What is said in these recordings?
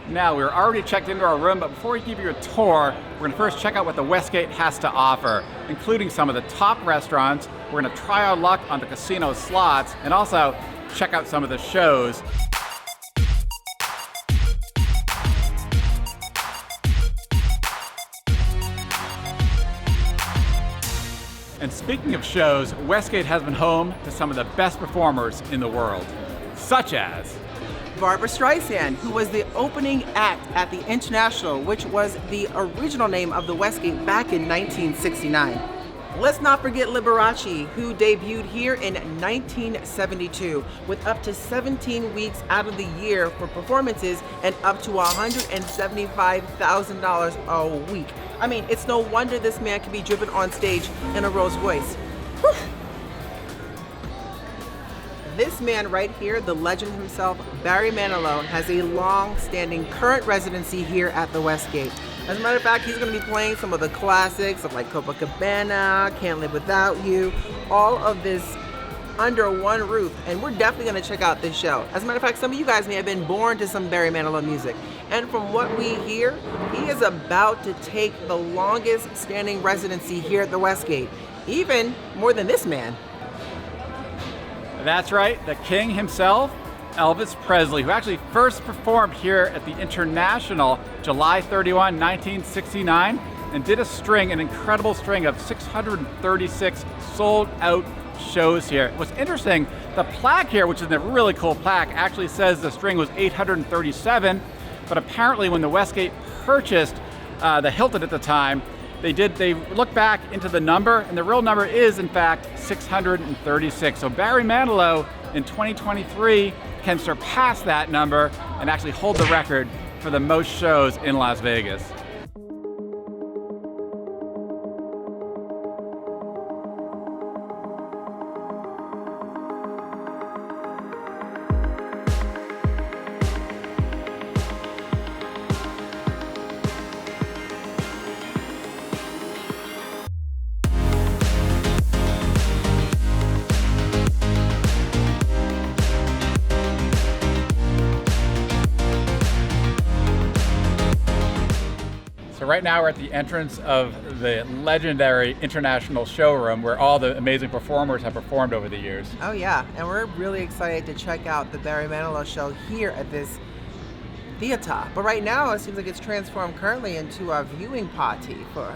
Now, we're already checked into our room, but before we give you a tour, we're gonna first check out what the Westgate has to offer, including some of the top restaurants. We're gonna try our luck on the casino slots, and also check out some of the shows. And speaking of shows, Westgate has been home to some of the best performers in the world, such as Barbra Streisand, who was the opening act at the International, which was the original name of the Westgate back in 1969. Let's not forget Liberace, who debuted here in 1972 with up to 17 weeks out of the year for performances and up to $175,000 a week. I mean, it's no wonder this man can be driven on stage in a Rolls Royce. Whew. This man right here, the legend himself, Barry Manilow, has a long-standing current residency here at the Westgate. As a matter of fact, he's going to be playing some of the classics of like Copacabana, Can't Live Without You, all of this under one roof, and we're definitely going to check out this show. As a matter of fact, some of you guys may have been born to some Barry Manilow music, and from what we hear, he is about to take the longest standing residency here at the Westgate, even more than this man. That's right, the king himself, Elvis Presley, who actually first performed here at the International July 31, 1969, and did an incredible string of 636 sold out shows here. What's interesting, the plaque here, which is a really cool plaque, actually says the string was 837, but apparently when the Westgate purchased the Hilton at the time, they looked back into the number, and the real number is, in fact, 636. So Barry Manilow in 2023 can surpass that number and actually hold the record for the most shows in Las Vegas. Right now we're at the entrance of the legendary International showroom where all the amazing performers have performed over the years. Oh yeah, and we're really excited to check out the Barry Manilow show here at this theater. But right now it seems like it's transformed currently into a viewing party for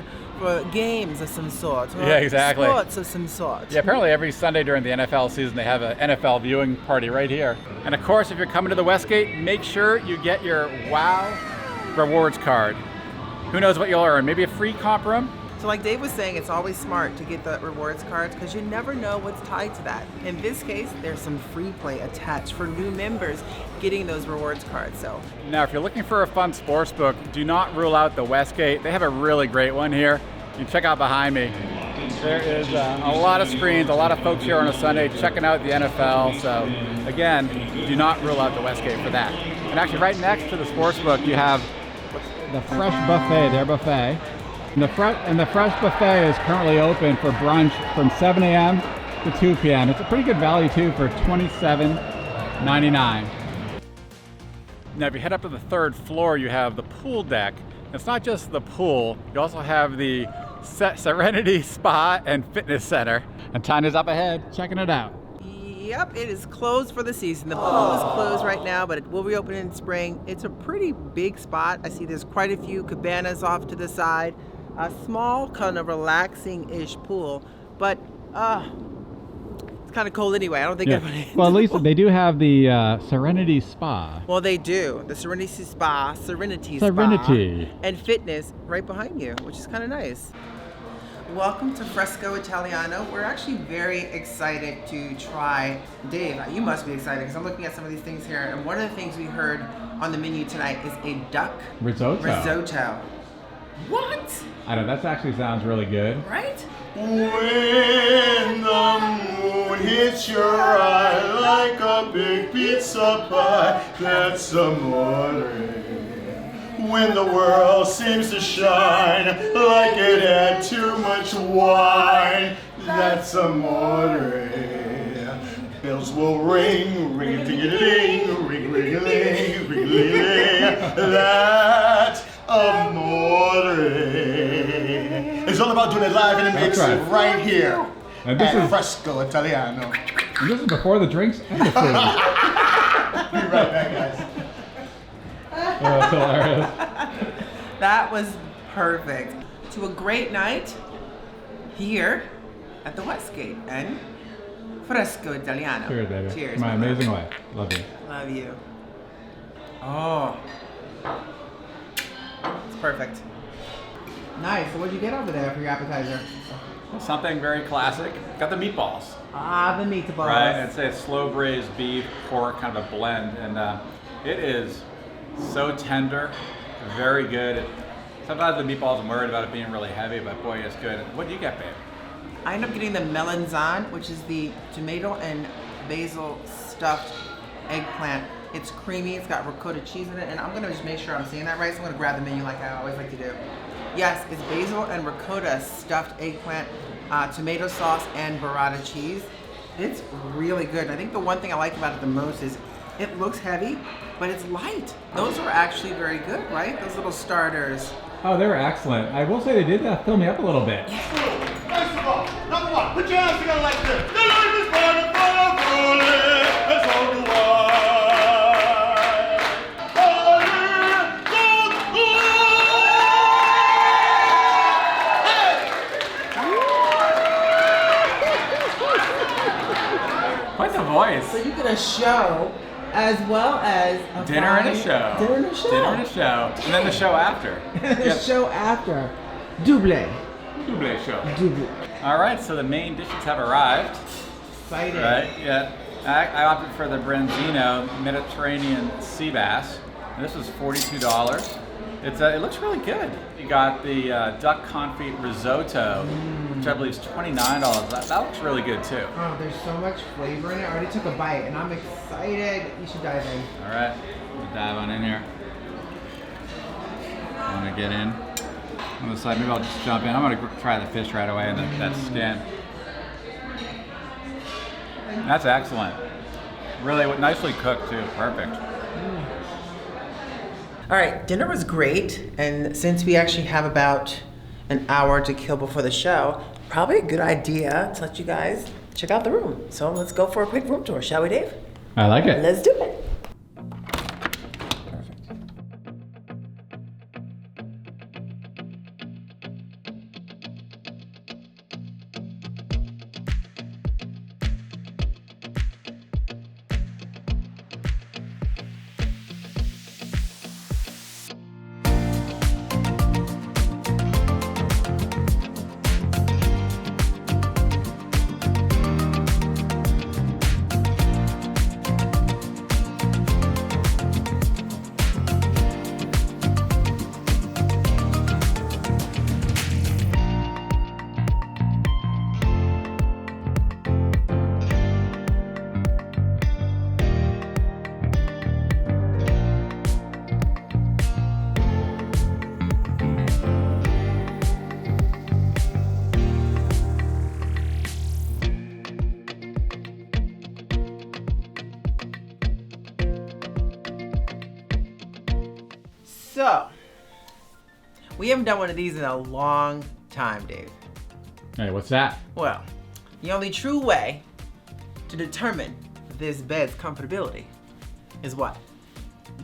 games of some sort. Or yeah, exactly. Sports of some sort. Yeah, apparently every Sunday during the NFL season they have an NFL viewing party right here. And of course, if you're coming to the Westgate, make sure you get your WOW rewards card. Who knows what you'll earn? Maybe a free comp room? So like Dave was saying, it's always smart to get the rewards cards because you never know what's tied to that. In this case, there's some free play attached for new members getting those rewards cards. So now, if you're looking for a fun sports book, do not rule out the Westgate. They have a really great one here. You can check out behind me. There is a lot of screens, a lot of folks here on a Sunday checking out the NFL. So again, do not rule out the Westgate for that. And actually right next to the sports book, you have the Fresh Buffet, their buffet. And the Fresh Buffet is currently open for brunch from 7 a.m. to 2 p.m. It's a pretty good value too for $27.99. Now if you head up to the third floor, you have the pool deck. It's not just the pool, you also have the Serenity Spa and Fitness Center. And Tanya's up ahead, checking it out. Yep, it is closed for the season. The pool is closed right now, but it will reopen in spring. It's a pretty big spot. I see there's quite a few cabanas off to the side. A small, kind of relaxing-ish pool, but it's kind of cold anyway. I don't think everybody... Well, at least they do have the Serenity Spa. Well, they do. The Serenity Spa, Serenity, and Fitness right behind you, which is kind of nice. Welcome to Fresco Italiano. We're actually very excited to try, Dave, you must be excited because I'm looking at some of these things here, and one of the things we heard on the menu tonight is a duck risotto. What? I know, that actually sounds really good. Right? When the moon hits your eye like a big pizza pie, that's amore. When the world seems to shine like it had too much wine, that's amore. Bells will ring, ring-a-ding-a-ling, ring-a-ling-a-ling, That's amore. It's all about doing it live and it makes it right here And this at is Fresco Italiano. and this is before the drinks and the food. Be right back, guys. Oh, that's hilarious. That was perfect. To a great night here at the Westgate and Fresco Italiano. Cheers, baby. Cheers. My brother. amazing wife. Love you. Love you. Oh. It's perfect. Nice. So what'd you get over there for your appetizer? Something very classic. Got the meatballs. Ah, the meatballs. Right, it's a slow braised beef, pork, kind of a blend, and it is so tender, very good. Sometimes the meatballs, I'm worried about it being really heavy, but boy, it's good. What do you get, babe? I end up getting the melanzane, which is the tomato and basil stuffed eggplant. It's creamy, it's got ricotta cheese in it, and I'm gonna just make sure I'm saying that right, so I'm gonna grab the menu like I always like to do. Yes, it's basil and ricotta stuffed eggplant, tomato sauce, and burrata cheese. It's really good. I think the one thing I like about it the most is it looks heavy, but it's light. Those are actually very good, right? Those little starters. Oh, they were excellent. I will say they did fill me up a little bit. First of all, number one, put your hands together like this. The life is wonderful, let's all go Quite the voice. So you get a show as well as a Dinner and a party. show. Dinner and a show. Dinner and a show. And then the show after. The show after. Double. Double show. Double. All right, so the main dishes have arrived. Excited. Right, yeah. I opted for the Branzino Mediterranean sea bass. And this was $42. It looks really good. You got the duck confit risotto, which I believe is $29. That looks really good too. Oh, there's so much flavor in it. I already took a bite and I'm excited. You should dive in. All right, we'll dive on in here. I want to get in on the side. Maybe I'll just jump in. I'm going to try the fish right away and that skin. That's excellent. Really nicely cooked too. Perfect. All right, dinner was great. And since we actually have about an hour to kill before the show, probably a good idea to let you guys check out the room. So let's go for a quick room tour, shall we, Dave? I like it. Let's do it. So, we haven't done one of these in a long time, Dave. Hey, what's that? Well, the only true way to determine this bed's comfortability is what?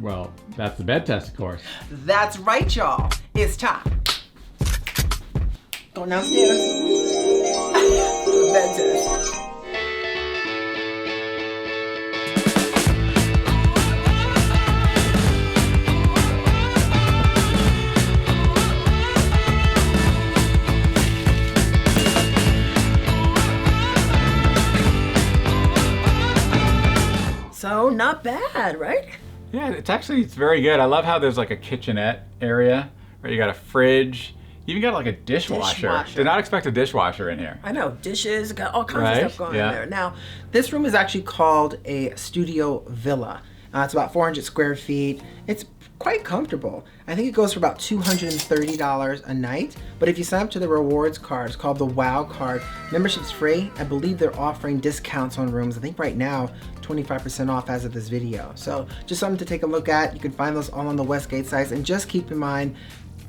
Well, that's the bed test, of course. That's right, y'all. It's time. Going downstairs. The bed test. So, not bad, right? Yeah, it's very good. I love how there's like a kitchenette area where you got a fridge. You even got like a dishwasher. Did not expect a dishwasher in here. I know, dishes, got all kinds Right, of stuff going yeah. in there. Now, this room is actually called a studio villa. It's about 400 square feet. It's quite comfortable. I think it goes for about $230 a night, but if you sign up to the rewards card, it's called the WOW card. Membership's free. I believe they're offering discounts on rooms. I think right now 25% off as of this video. So just something to take a look at. You can find those all on the Westgate sites, and just keep in mind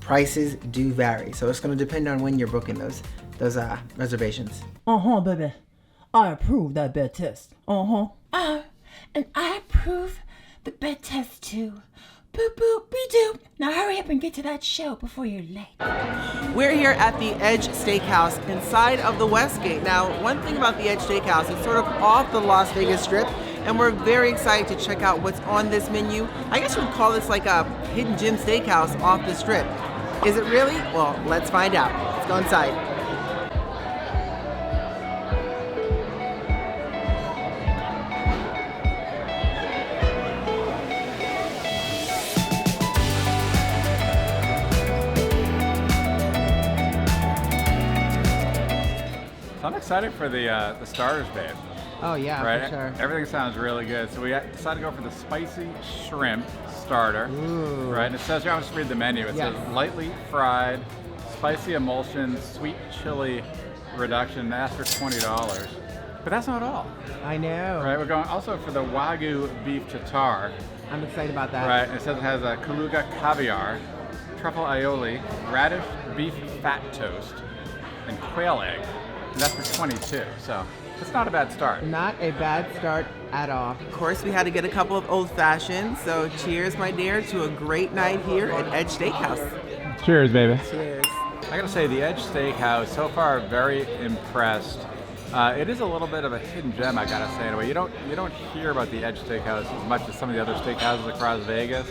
prices do vary. So it's going to depend on when you're booking those reservations. Baby. I approve that bed test. And I approve the bed test too. Boop boop be doop. Now hurry up and get to that show before you're late. We're here at the Edge Steakhouse inside of the Westgate. Now, one thing about the Edge Steakhouse, it's sort of off the Las Vegas Strip, and we're very excited to check out what's on this menu. I guess we'd call this like a hidden gem steakhouse off the Strip. Is it really? Well, let's find out. Let's go inside. I'm excited for the starters, babe. Oh yeah, right? for sure. Everything sounds really good. So we decided to go for the spicy shrimp starter. Ooh. Right? And it says, I'll just read the menu. It says lightly fried, spicy emulsion, sweet chili reduction, ask for $20. But that's not all. I know. Right? We're going also for the Wagyu beef tartare. I'm excited about that. Right? And it says it has a Kaluga caviar, truffle aioli, radish beef fat toast, and quail egg. And that's for $22, so it's not a bad start. Not a bad start at all. Of course, we had to get a couple of old fashions, so cheers, my dear, to a great night here at Edge Steakhouse. Cheers, baby. Cheers. I gotta say, the Edge Steakhouse, so far, very impressed. It is a little bit of a hidden gem, I gotta say. Anyway, you don't hear about the Edge Steakhouse as much as some of the other steakhouses across Vegas,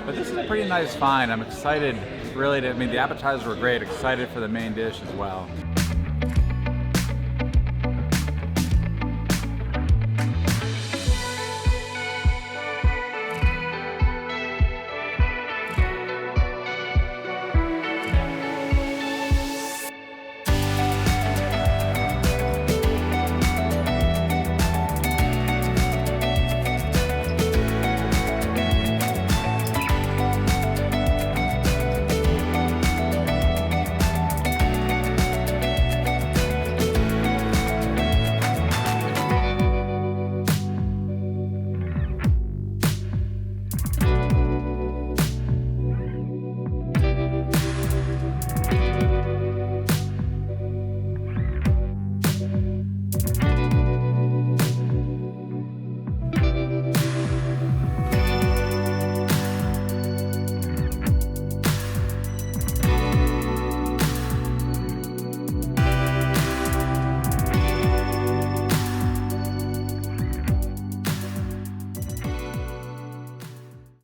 but this is a pretty nice find. I'm excited, really. The appetizers were great. Excited for the main dish as well.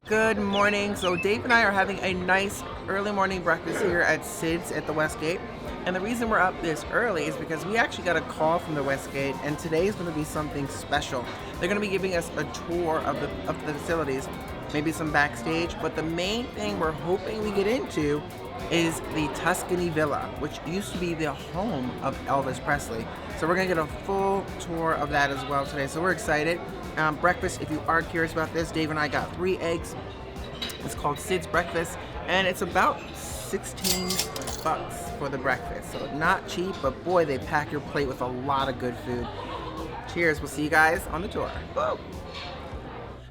Good morning. So Dave and I are having a nice early morning breakfast here at Sid's at the Westgate. And the reason we're up this early is because we actually got a call from the Westgate, and today is going to be something special. They're going to be giving us a tour of the facilities, maybe some backstage, but the main thing we're hoping we get into is the Tuscany Villa, which used to be the home of Elvis Presley. So we're going to get a full tour of that as well today. So we're excited. Breakfast, if you are curious about this, Dave and I got 3 eggs. It's called Sid's Breakfast, and it's about $16 for the breakfast. So not cheap, but boy, they pack your plate with a lot of good food. Cheers. We'll see you guys on the tour. Whoa.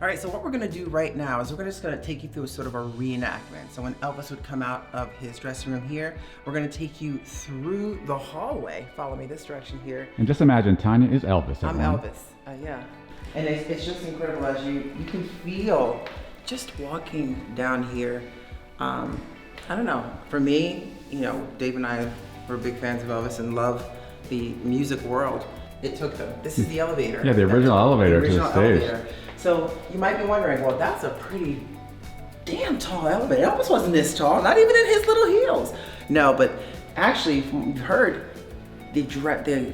All right, so what we're gonna do right now is we're just gonna take you through sort of a reenactment. So when Elvis would come out of his dressing room here, we're gonna take you through the hallway. Follow me this direction here. And just imagine, Tanya is Elvis. I'm Elvis, yeah. And it's just incredible as you can feel just walking down here. I don't know, for me, you know, Dave and I were big fans of Elvis and love the music world. It took them. This is the elevator. Yeah, the original elevator to the stage. Elevator. So you might be wondering, well, that's a pretty damn tall elevator. Elvis wasn't this tall, not even in his little heels. No, but actually, from what we've heard, the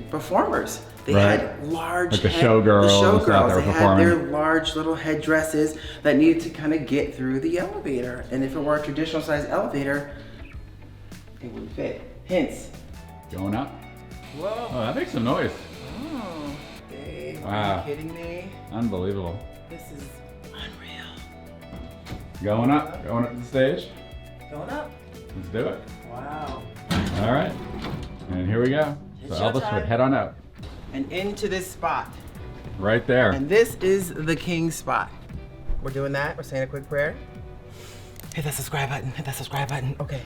performers, they had large like the showgirls they had their large little headdresses that needed to kind of get through the elevator. And if it were a traditional size elevator, it would fit. Hence. Going up. Whoa. Oh, that makes some noise. Oh, Dave, wow. are you kidding me? Unbelievable. This is unreal. Going up to the stage. Going up. Let's do it. Wow. All right, and here we go. So It's Elvis showtime. would head on up. And into this spot. Right there. And this is the king spot. We're doing that. We're saying a quick prayer. Hit that subscribe button. Hit that subscribe button. Okay.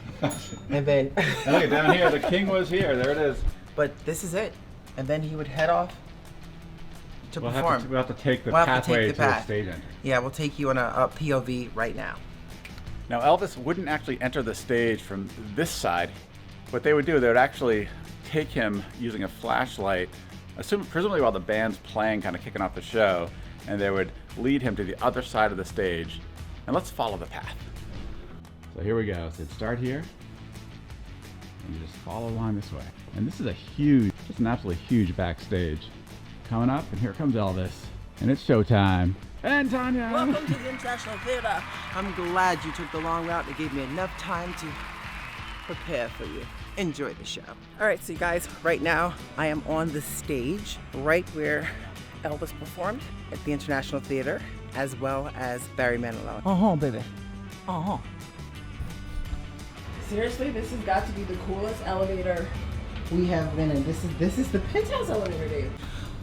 And then. And look, down here, the king was here. There it is. But this is it. And then he would head off to We'll perform. have to take the We'll have to pathway take to the the path. stage entrance. Yeah, we'll take you on a POV right now. Now Elvis wouldn't actually enter the stage from this side. What they would do, they would actually take him using a flashlight, presumably while the band's playing, kind of kicking off the show, and they would lead him to the other side of the stage. And let's follow the path. So here we go. So start here, and you just follow along this way. And this is a huge, just an absolutely huge backstage. Coming up, and here comes Elvis, and it's showtime. And Tanya! Welcome to the International Theater. I'm glad you took the long route. It gave me enough time to prepare for you. Enjoy the show. All right, so you guys, right now I am on the stage right where Elvis performed at the International Theater, as well as Barry Manilow. Baby. Seriously, this has got to be the coolest elevator we have been in. This is the penthouse elevator, dude.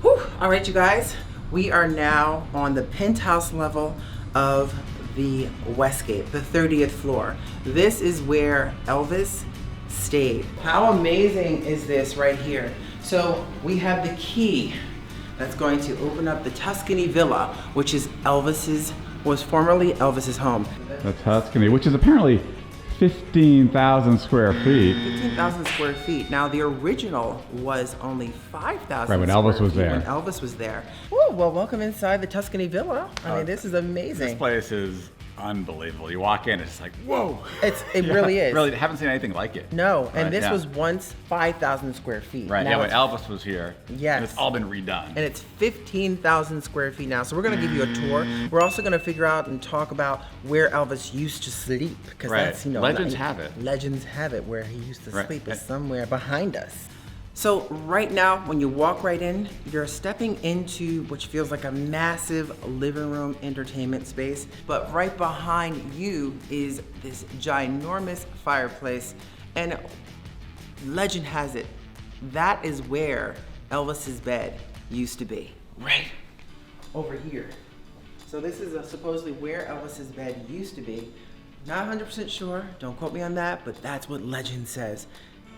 Whew. All right, you guys, we are now on the penthouse level of the Westgate, the 30th floor. This is where Elvis stayed. How amazing is this right here? So we have the key that's going to open up the Tuscany Villa, which is was formerly Elvis's home. The Tuscany, which is apparently 15,000 square feet. 15,000 square feet. Now the original was only 5,000. Right, when Elvis was there. When Elvis was there. Woo, well, welcome inside the Tuscany Villa. I mean, this is amazing. This place is unbelievable. You walk in, it's like, whoa. It really is. Really, haven't seen anything like it. No, and Right, this yeah. was once 5,000 square feet. Right, Now yeah, when it's- Elvis was here. Yes. And it's all been redone. And it's 15,000 square feet now. So we're gonna give you a tour. We're also gonna figure out and talk about where Elvis used to sleep. Because Right. that's, Legends have it. Legends have it where he used to Right. sleep is somewhere behind us. So right now, when you walk right in, you're stepping into which feels like a massive living room entertainment space. But right behind you is this ginormous fireplace. And legend has it, that is where Elvis's bed used to be. Right over here. So this is supposedly where Elvis's bed used to be. Not 100% sure, don't quote me on that, but that's what legend says.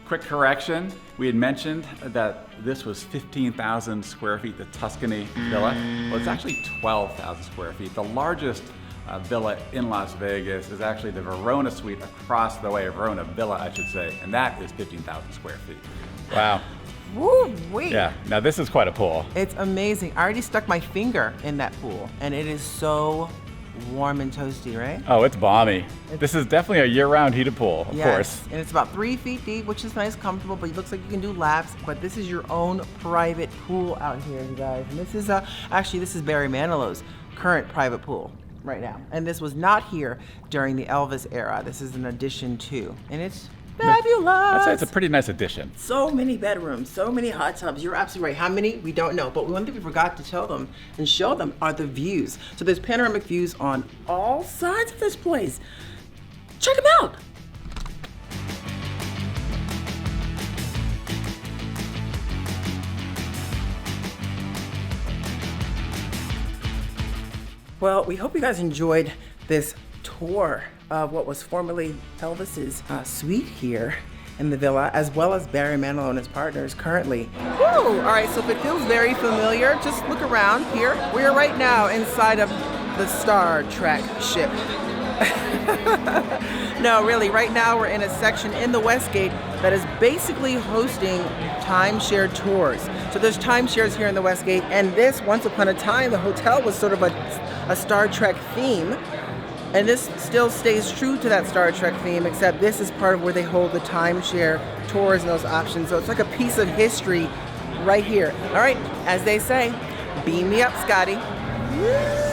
Quick correction, we had mentioned that this was 15,000 square feet, the Tuscany Villa. Well, it's actually 12,000 square feet. The largest villa in Las Vegas is actually the Verona Suite across the way, Verona Villa, I should say, and that is 15,000 square feet. Wow. Woo wee. Yeah, now this is quite a pool. It's amazing. I already stuck my finger in that pool, and it is so warm and toasty, right? Oh, it's balmy. This is definitely a year-round heated pool, of course. And it's about 3 feet deep, which is nice, comfortable, but it looks like you can do laps. But this is your own private pool out here, you guys. And this is actually, this is Barry Manilow's current private pool right now. And this was not here during the Elvis era. This is an addition too, and it's fabulous. I'd say it's a pretty nice addition. So many bedrooms, so many hot tubs. You're absolutely right. How many? We don't know. But one thing we forgot to tell them and show them are the views. So there's panoramic views on all sides of this place. Check them out. Well, we hope you guys enjoyed this tour of what was formerly Elvis's suite here in the villa, as well as Barry Manilow and his partners currently. Woo! All right, so if it feels very familiar, just look around here. We are right now inside of the Star Trek ship. No, really, right now we're in a section in the Westgate that is basically hosting timeshare tours. So there's timeshares here in the Westgate, and this, once upon a time, the hotel was sort of a Star Trek theme. And this still stays true to that Star Trek theme, except this is part of where they hold the timeshare tours and those options. So it's like a piece of history right here. All right, as they say, beam me up, Scotty. Woo!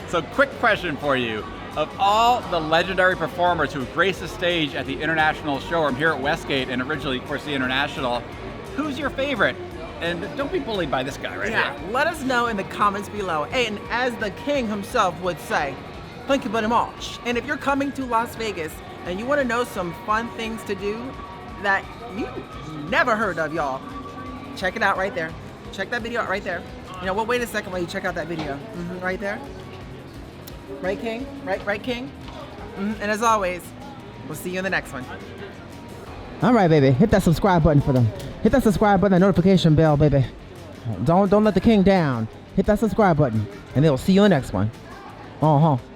So quick question for you. Of all the legendary performers who graced the stage at the International Showroom here at Westgate, and originally, of course, the International, who's your favorite? And don't be bullied by this guy right Yeah, here. let us know in the comments below. And as the king himself would say, thank you very much. And if you're coming to Las Vegas and you want to know some fun things to do that you never heard of, y'all, check it out right there. Check that video out right there. You know what? Wait a second while you check out that video. Right there. Right, King? Right, King? And as always, we'll see you in the next one. All right, baby. Hit that subscribe button for them. Hit that subscribe button, that notification bell, baby. Don't let the king down. Hit that subscribe button, and they'll see you in the next one. Uh-huh.